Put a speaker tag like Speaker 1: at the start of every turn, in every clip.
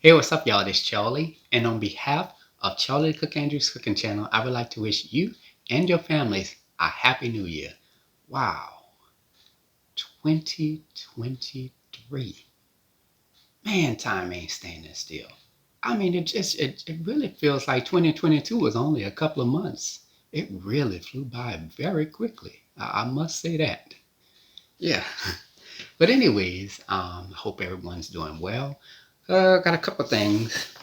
Speaker 1: Hey, what's up, y'all? This is Charlie, and on behalf of Charlie the Cook Andrews Cooking Channel, I would like to wish you and your families a Happy New Year. Wow, 2023. Man, time ain't standing still. I mean, it really feels like 2022 was only a couple of months. It really flew by very quickly. I must say that. Yeah. But anyways, I hope everyone's doing well. Got a couple things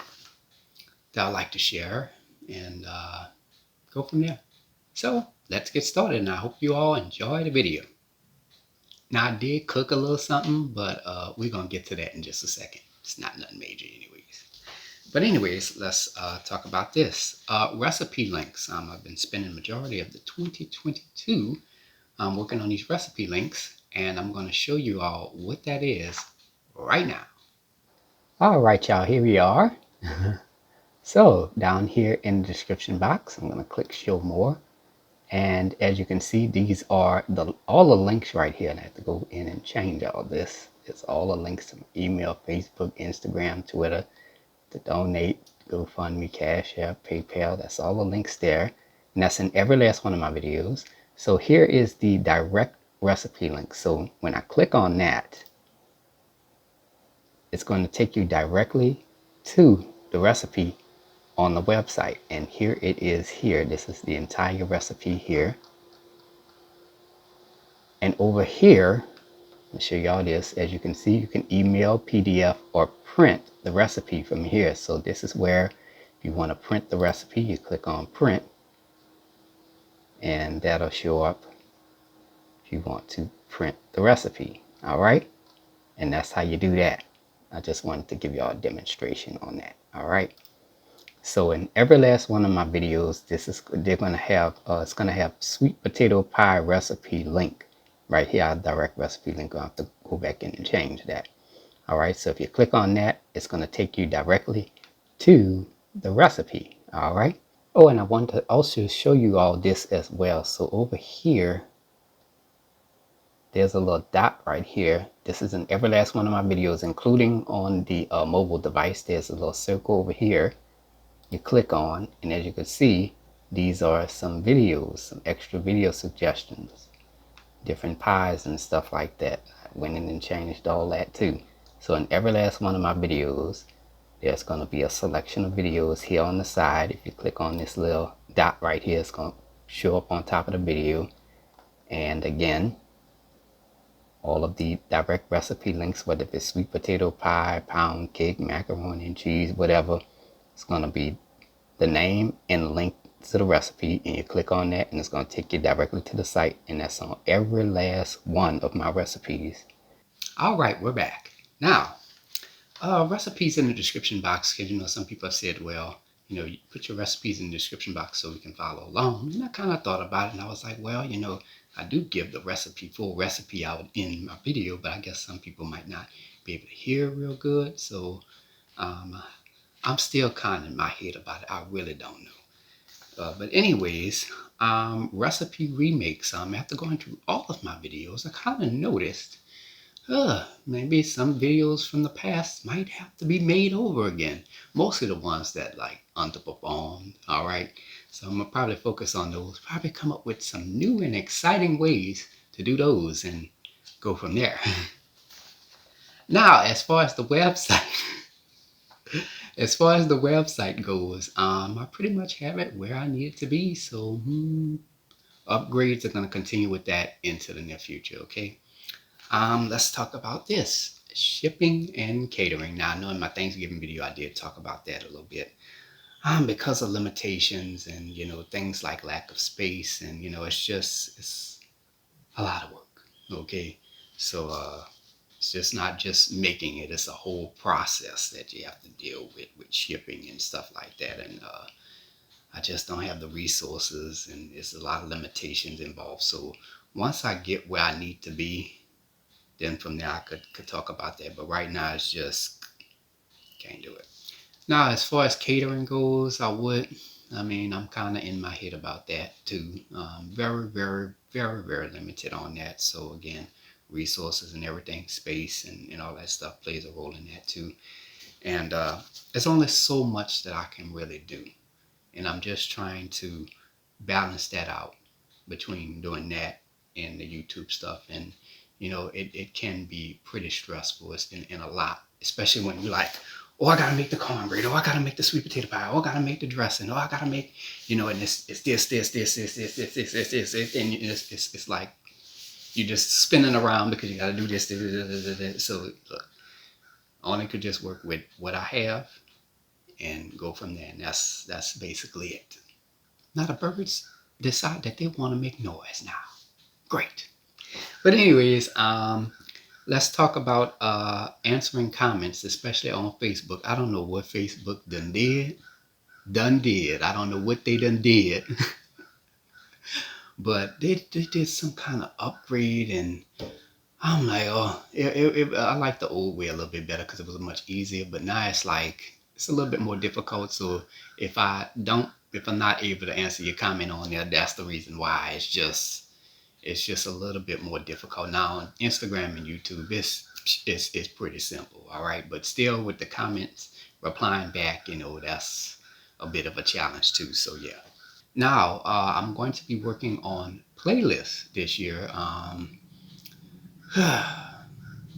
Speaker 1: that I'd like to share and go from there. So let's get started, and I hope you all enjoy the video. Now, I did cook a little something, but we're going to get to that in just a second. It's not nothing major anyways. But anyways, let's talk about this. Recipe links. I've been spending the majority of the 2022 working on these recipe links, and I'm going to show you all what that is right now. All right, y'all, here we are. So down here in the description box, I'm going to click show more. And as you can see, these are all the links right here. And I have to go in and change all this. It's all the links to my email, Facebook, Instagram, Twitter, to donate, GoFundMe, Cash App, PayPal. That's all the links there. And that's in every last one of my videos. So here is the direct recipe link. So when I click on that, it's going to take you directly to the recipe on the website, and here it is here. This is the entire recipe here. And over here, I'll show y'all this. As you can see, you can email, PDF, or print the recipe from here. So this is where if you want to print the recipe, you click on print, and that'll show up if you want to print the recipe. All right, and that's how you do that. I just wanted to give y'all a demonstration on that. All right. So in every last one of my videos, they're gonna have it's gonna have sweet potato pie recipe link right here. Our direct recipe link. I'll have to go back in and change that. All right. So if you click on that, it's gonna take you directly to the recipe. All right. Oh, and I want to also show you all this as well. So over here, there's a little dot right here. This is in every last one of my videos, including on the mobile device. There's a little circle over here. You click on, and as you can see, these are some videos, some extra video suggestions, different pies and stuff like that. I went in and changed all that too. So in every last one of my videos, there's going to be a selection of videos here on the side. If you click on this little dot right here, it's going to show up on top of the video. And again, all of the direct recipe links, whether it's sweet potato pie, pound cake, macaroni and cheese, whatever, it's going to be the name and link to the recipe, and you click on that, and it's going to take you directly to the site, and that's on every last one of my recipes. All right, we're back. Now, recipes in the description box, because some people have said, well, you put your recipes in the description box so we can follow along. And I kind of thought about it, and I was like, well, I do give the full recipe out in my video, but I guess some people might not be able to hear real good. So I'm still kind of in my head about it. I really don't know. But anyways, recipe remakes. After going through all of my videos, I kind of noticed maybe some videos from the past might have to be made over again. Mostly the ones that like underperformed. All right. So I'm gonna probably focus on those, probably come up with some new and exciting ways to do those and go from there. Now, as far as the website, goes, I pretty much have it where I need it to be. So upgrades are going to continue with that into the near future. Okay. Let's talk about this shipping and catering. Now, I know in my Thanksgiving video, I did talk about that a little bit. Because of limitations and, things like lack of space and, it's a lot of work. Okay. So, it's just not just making it, it's a whole process that you have to deal with shipping and stuff like that. And I just don't have the resources, and there's a lot of limitations involved. So once I get where I need to be, then from there I could talk about that. But right now it's just can't do it. Now, as far as catering goes, I'm kind of in my head about that too. Very, very, very, very limited on that. So again, resources and everything, space and all that stuff plays a role in that too. And there's only so much that I can really do. And I'm just trying to balance that out between doing that and the YouTube stuff. And, it can be pretty stressful. It's in a lot, especially when you're like, oh, I gotta make the cornbread, oh, I gotta make the sweet potato pie, oh, I gotta make the dressing, oh, I gotta make, and it's this, and it's like you're just spinning around because you gotta do this. So look, I only could just work with what I have and go from there. And that's basically it. Now the birds decide that they want to make noise now. Great. But anyways, let's talk about answering comments, especially on Facebook. I don't know what Facebook done did. Done did. I don't know what they done did. But they did some kind of upgrade, and I'm like, oh, I like the old way a little bit better because it was much easier. But now it's like it's a little bit more difficult. So if I'm not able to answer your comment on there, that's the reason why. It's just a little bit more difficult now on Instagram and YouTube. It's pretty simple, all right. But still, with the comments replying back, that's a bit of a challenge too. So yeah. Now I'm going to be working on playlists this year.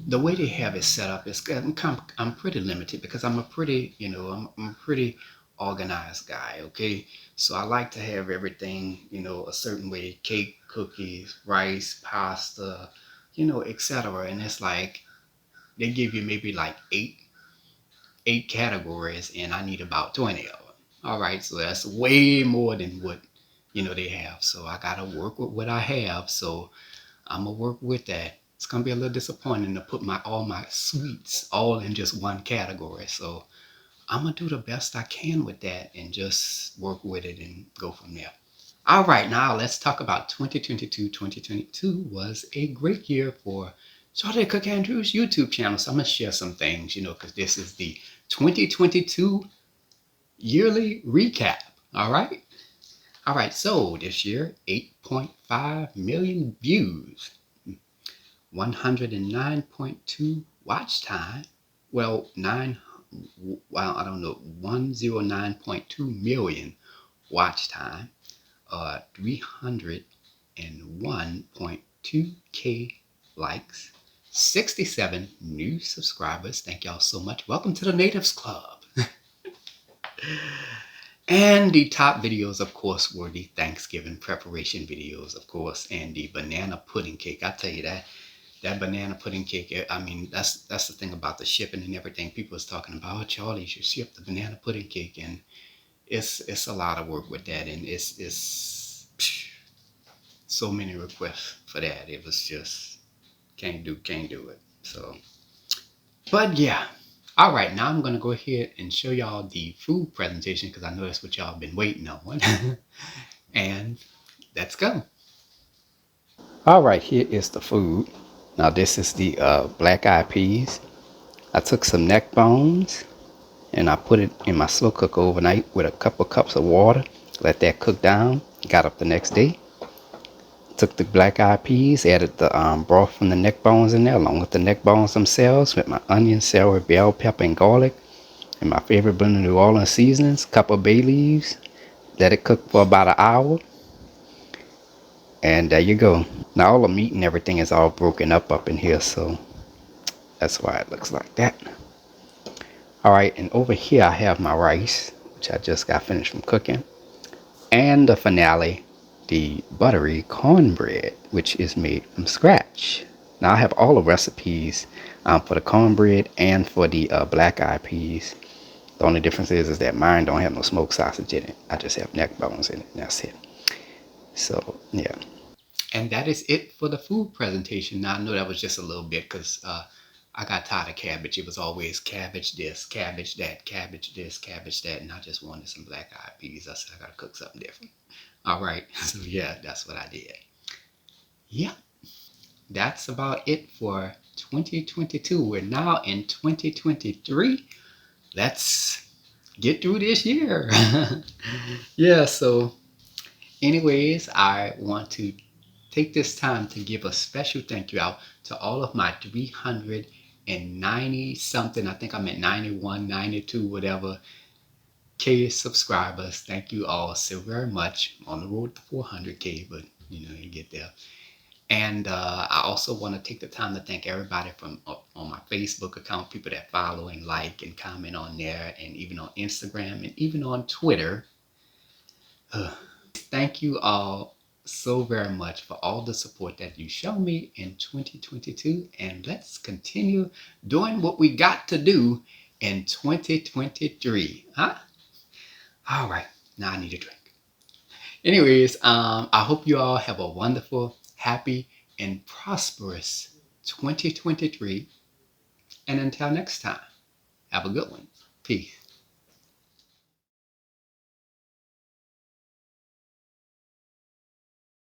Speaker 1: The way they have it set up is I'm pretty limited because I'm a pretty organized guy. Okay, so I like to have everything a certain way: cake, cookies, rice, pasta, etc. And it's like they give you maybe like eight categories, and I need about 20 of them. All right, so that's way more than what they have. So I gotta work with what I have. So I'm gonna work with that. It's gonna be a little disappointing to put all my sweets all in just one category. So I'm gonna do the best I can with that and just work with it and go from there. All right, now let's talk about 2022. 2022 was a great year for Charlie the Cook Andrews YouTube channel. So I'm gonna share some things, because this is the 2022 yearly recap. All right. All right. So this year, 8.5 million views. 109.2 watch time. Well, I don't know, 109.2 million watch time. 301.2K likes. 67 new subscribers. Thank y'all so much. Welcome to the Natives Club. And the top videos, of course, were the Thanksgiving preparation videos, of course, and the banana pudding cake. I tell you that banana pudding cake, I mean, that's the thing about the shipping and everything. People is talking about, oh, Charlie, you should ship the banana pudding cake, and it's a lot of work with that, and it's so many requests for that. It was just can't do it. So, but yeah. All right, now I'm gonna go ahead and show y'all the food presentation because I know that's what y'all been waiting on. And let's go. All right, here is the food. Now this is the black eyed peas. I took some neck bones and I put it in my slow cooker overnight with a couple cups of water. Let that cook down. Got up the next day. Took the black eyed peas, added the broth from the neck bones in there, along with the neck bones themselves, with my onion, celery, bell pepper, and garlic, and my favorite blend of New Orleans seasonings, couple of bay leaves. Let it cook for about an hour, and there you go. Now all the meat and everything is all broken up in here, so that's why it looks like that. All right, and over here I have my rice, which I just got finished from cooking, and the finale, the buttery cornbread, which is made from scratch. Now I have all the recipes for the cornbread and for the black eyed peas. The only difference is that mine don't have no smoked sausage in it. I just have neck bones in it, and that's it. So yeah. And that is it for the food presentation. Now I know that was just a little bit because I got tired of cabbage. It was always cabbage this, cabbage that, cabbage this, cabbage that, and I just wanted some black eyed peas. I said I gotta cook something different. All right, so yeah, that's what I did. Yeah, that's about it for 2022. We're now in 2023. Let's get through this year. Yeah, so anyways, I want to take this time to give a special thank you out to all of my 300 90 something. I think I'm at 91, 92, whatever K subscribers. Thank you all so very much. I'm on the road to 400K, but you know, you get there. And I also want to take the time to thank everybody from on my Facebook account, people that follow and like and comment on there, and even on Instagram and even on Twitter. Thank you all so very much for all the support that you show me in 2022. And let's continue doing what we got to do in 2023. Huh? All right. Now I need a drink. Anyways, I hope you all have a wonderful, happy, and prosperous 2023. And until next time, have a good one. Peace.